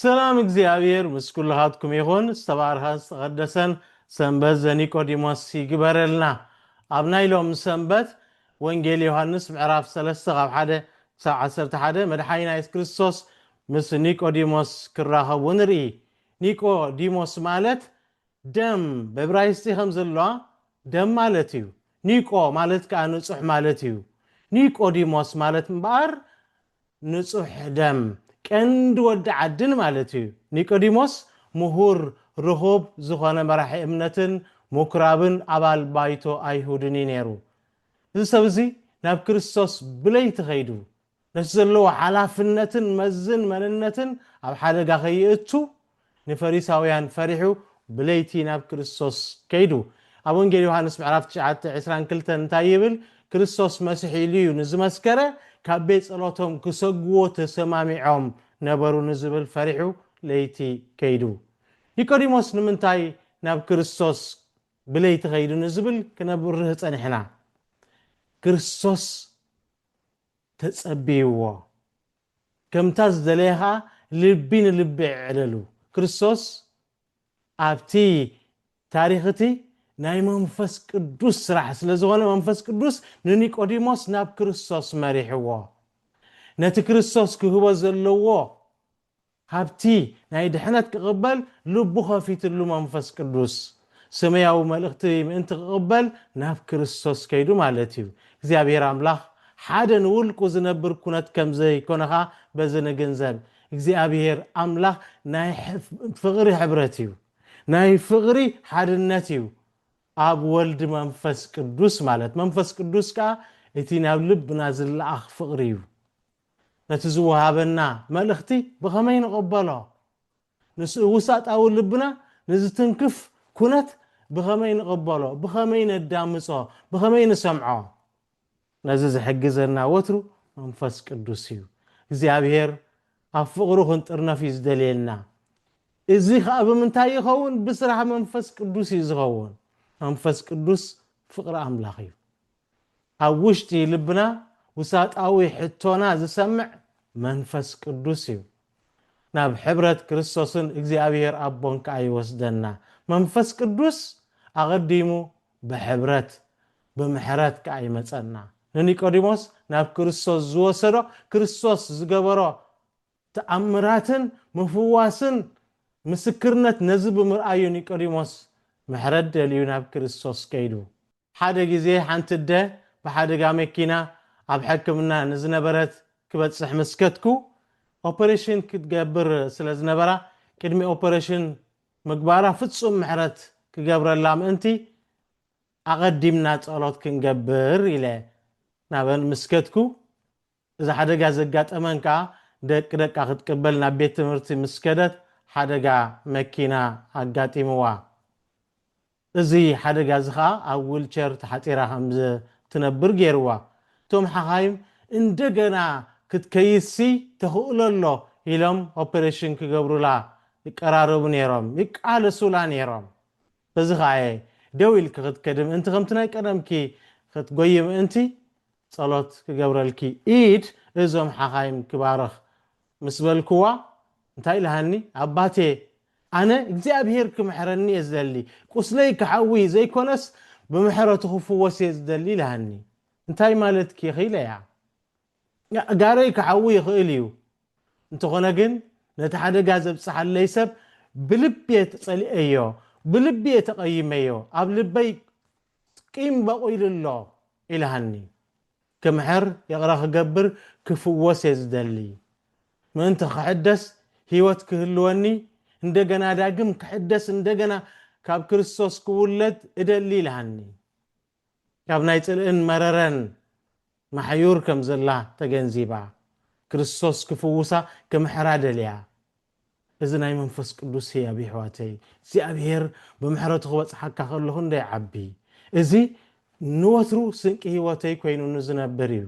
سلام እግዚአብሔር ምስኩልሃትኩም ይሁን ዝተባርኻስ ተቀደሰን ሰንበት ዘኒቆዲሞስ ይግበረልና አብናይሎም ሰንበት ወንጌል ዮሐንስ ምዕራፍ 3 ካብ 1 ሳብ 11 መድኃኒና ኢየሱስ ክርስቶስ ምስ ኒቆዲሞስ ክራኸቡ ንርኢ ኒቆዲሞስ ማለት ደም በዕብራይስጥ ከም ዘለዋ ደም ማለት እዩ ኒቆ ማለት ከዓ ንጹህ ማለት እዩ ኒቆዲሞስ ማለት ምባር ንጹህ ደም ቀንድ ወድ ዓድን ማለት እዩ ኒቆዲሞስ ምሁር ርሁብ ዝኾነ መራሒ እምነትን ሙክራብን አባል ባይቶ አይሁድን ነይሩ እዚ ሰብዚ ናብ ክርስቶስ ብለይ ተኸይዱ ነዘለው ሓላፍነትን መዝን መንነትን ኣብ ሓደጋ ከይእቱ ንፈሪሳውያን ፈሪሑ ብለይቲ ናብ ክርስቶስ ከይዱ ኣብ ወንጌል ዮሐንስ ምዕራፍ 9:22 እንታይ ይብል ክርስቶስ መሲሕ ኢልዩ ንዝመስከረ ካብ ቤት ጸሎቶም ክሰግዎ ተሰማሚዖም ነበሩ ንዝብል ፈሪሑ ለይቲ ከይዱ ኒቆዲሞስ ንምንታይ ናብ ክርስቶስ ብለይቲ ከይዱ ንዝብል ክነብርህ ጸኒሕና ክርስቶስ ተጸቢይዎ ከምታ ዝደለኻ ልቢ ንልቢ ዕለሉ ክርስቶስ ኣብቲ ታሪኽቲ ናይ መንፈስ ቅዱስ ስራሕ ስለዝኾነ መንፈስ ቅዱስ ንኒቆዲሞስ ናብ ክርስቶስ መሪሕዎ ነቲ ክርስቶስ ክህቦ ዘለዎ ሃብቲ ናይ ድሕነት ክቕበል ልቡ ኸፊትሉ መንፈስ ቅዱስ ሰማያዊ መልእኽቲ ምእንቲ ክቕበል ናብ ክርስቶስ ከይዱ ማለት እዩ እግዚአብሔር አምላኽ ሓደ ንውልቁ ዝነብር ኩነት ከም ዘይኮነኻ በዚ ንግንዘብ እግዚአብሔር አምላኽ ናይ ፍቕሪ ሕብረት እዩ ናይ ፍቕሪ ሓድነት እዩ ኣብ ወልድ መንፈስ ቅዱስ ማለት መንፈስ ቅዱስ ከዓ እቲ ናብ ልብና ዝለኣኽ ፍቕሪ እዩ ነቲ ዝወሃበና መልእኽቲ ብኸመይ ንቕበሎ ውሳጣዊ ልብና ንዝትንክፍ ኩነት ብኸመይ ንቕበሎ ብኸመይ ነዳምጾ ብኸመይ ንሰምዖ ነዚ ዝሕግዘና ወትሩ መንፈስ ቅዱስ እዩ እግዚአብሔር ኣብ ፍቕሩ ክንጥርነፍ እዩ ዝደልየልና እዚ ከዓ ብምንታይ ይኸውን ብስራሕ መንፈስ ቅዱስ እዩ ዝኸውን መንፈስ ቅዱስ ፍቕሪ አምላኽ እዩ ኣብ ውሽጢ ልብና ውሳጣዊ ሕቶና ዝሰምዕ መንፈስ ቅዱስ እዩ ናብ ሕብረት ክርስቶስን እግዚአብሔር አቦን ከዓ ይወስደና መንፈስ ቅዱስ ኣቐዲሙ በሕብረት ብምሕረት ከዓ ይመጸና ንኒቆዲሞስ ናብ ክርስቶስ ዝወሰዶ ክርስቶስ ዝገበሮ ተኣምራትን ምፍዋስን ምስክርነት ነዚ ብምርኣዩ ኒቆዲሞስ ምሕረት ደልዩ ናብ ክርስቶስ ከይዱ ሓደ ጊዜ ሓንቲ ደ ብሓደጋ መኪና ኣብ ሕክምና ንዝነበረት ክበጽሕ መስከትኩ ኦፐሬሽን ክትገብር ስለ ዝነበራ ቅድሚ ኦፐሬሽን ምግባራ ፍጹም ምሕረት ክገብረላ ምእንቲ ኣቐዲምና ጸሎት ክንገብር ኢለ ናበን መስከትኩ እዛ ሓደጋ ዘጋጠመን ከዓ ደቃ ክትቅበል ናብ ቤት ትምህርቲ መስከደት ሓደጋ መኪና ኣጋጢምዋ እዚ ሓደጋ ዝኻ ኣብ ዊልቸር ተሓጢራ ከም ትነብር ገይርዋ ቶም ሓኻይም እንደገና ክትከይሲ ተኽእለሎ ኢሎም ኦፐሬሽን ክገብሩላ ይቀራረቡ ነይሮም ይቃለሱላ ነይሮም በዚ ከዓ ደው ኢልክ ክትከድም እንቲ ከምቲ ናይ ቀደምኪ ክትጎይም እንቲ ጸሎት ክገብረልኪ ኢድ እዞም ሓኻይም ክባርኽ ምስ በልክዋ እንታይ ኢልሃኒ ኣባቴ ኣነ እግዚአብሔር ክምሕረኒ የዝደሊ ቁስለይ ክሓዊ ዘይኮነስ ብምሕረቱ ክፍወስ የዝደሊ ኢልሃኒ እንታይ ማለትኪ ኺለያ ጋረይ ክሓዊ ይኽእል እዩ እንተኾነ ግን ነቲ ሓደጋ ዘብፅሓለይ ሰብ ብልቤ ተጸሊአዮ ብልቤ ተቐይመዮ ኣብ ልበይ ቂም በቑኢሉሎ ኢልሃኒ ክምሕር የቕራ ክገብር ክፍወስ የዝደሊ ምእንቲ ክሕደስ ህይወት ክህልወኒ እንደገና ዳግም ክሕደስ እንደገና ካብ ክርስቶስ ክውለድ እደሊ ኢልሃኒ ካብ ናይ ጽልእን መረረን ማሕዩር ከም ዘላ ተገንዚባ ክርስቶስ ክፍውሳ ክምሕራ ደልያ እዚ ናይ መንፈስ ቅዱስ ህያብ ሕዋተይ እግዚአብሔር ብምሕረቱ ክበጽሓካ ከለኹ እንዳይዓቢ እዚ ንወትሩ ስንቂ ህይወተይ ኮይኑ ንዝነብር እዩ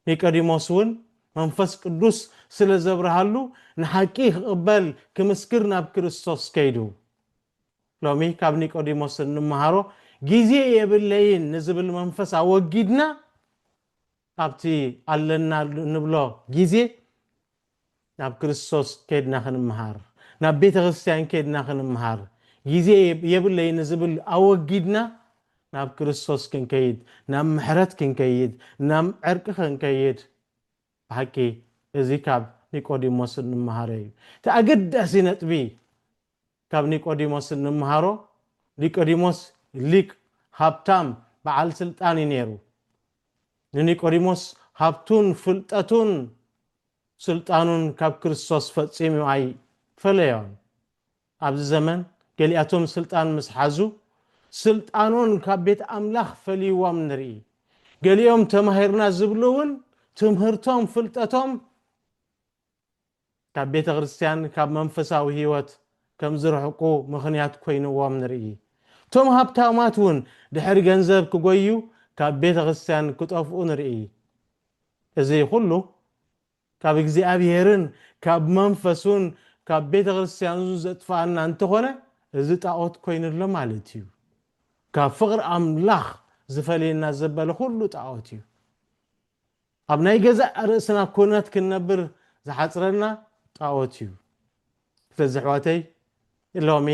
ኒቆዲሞስ እውን መንፈስ ቅዱስ ስለ ዘብርሃሉ ንሓቂ ክቕበል ክምስክር ናብ ክርስቶስ ከይዱ ሎሚ ካብ ኒቆዲሞስ እንመሃሮ ጊዜ የብለይን ንዝብል መንፈስ ኣወጊድና ኣብቲ ኣለና ንብሎ ጊዜ ናብ ክርስቶስ ከድና ክንምሃር ናብ ቤተ ክርስቲያን ከድና ክንምሃር ጊዜ የብለይ ንዝብል ኣወጊድና ናብ ክርስቶስ ክንከይድ ናብ ምሕረት ክንከይድ ናብ ዕርቂ ክንከይድ ብሓቂ እዚ ካብ ኒቆዲሞስ እንምሃሮ እዩ ተኣገዳሲ ነጥቢ ካብ ኒቆዲሞስ እንምሃሮ ኒቆዲሞስ ሊቅ ሃብታም በዓል ስልጣን ነይሩ ንኒቆዲሞስ ሃብቱን ፍልጠቱን ስልጣኑን ካብ ክርስቶስ ፈጺሙ ኣይ ፈለዮን ኣብዚ ዘመን ገሊኣቶም ስልጣን ምስ ሓዙ ስልጣኑን ካብ ቤት ኣምላኽ ፈልይዎም ንርኢ ገሊኦም ተማሂርና ዝብሉውን ትምህርቶም ፍልጠቶም ካብ ቤተ ክርስቲያን ካብ መንፈሳዊ ህይወት ከም ዝርሕቁ ምኽንያት ኮይኑዎም ንርኢ ቶም ሃብታማት እውን ድሕሪ ገንዘብ ክጎዩ ካብ ቤተ ክርስቲያን ክጠፍኡ ንርኢ እዚ ኩሉ ካብ እግዚኣብሔርን ካብ መንፈሱን ካብ ቤተ ክርስቲያን ዘጥፋና እንተኾነ እዚ ጣዖት ኮይኑሎ ማለት እዩ ካብ ፍቅሪ ኣምላኽ ዝፈልየና ዘበለ ኩሉ ጣዖት እዩ ኣብ ናይ ገዛእ ርእስና ኩነት ክንነብር ዝሓፅረና ጣዖት እዩ ስለዚ ኣሕዋተይ ሎሚ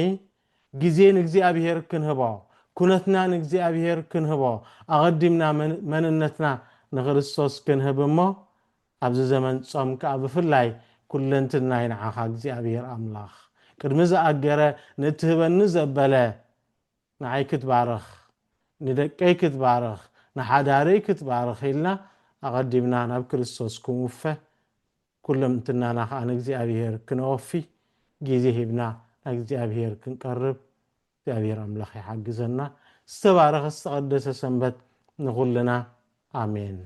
ጊዜ ንእግዚኣብሔር ክንህቦ ኩነትና ንእግዚኣብሔር ክንህቦ ኣቐዲምና መንነትና ንክርስቶስ ክንህብ እሞ ኣብዚ ዘመን ጾም ከዓ ብፍላይ ኩለንትና ይንዓኻ እግዚኣብሔር ኣምላኽ ቅድሚ ዝኣገረ ንትህበኒ ዘበለ ንዓይ ክትባርኽ ንደቀይ ክትባርኽ ንሓዳረይ ክትባርኽ ኢልና ኣቐዲምና ናብ ክርስቶስ ክንውፈ ኩለንትናና ከዓ ንእግዚኣብሔር ክነወፊ ጊዜ ሂብና እግዚአብሔር ክንቀርብ እግዚአብሔር አምላክ ይحግዘና ዝተባረኸ ዝተቀደሰ ሰንበት ንኹልና አሜን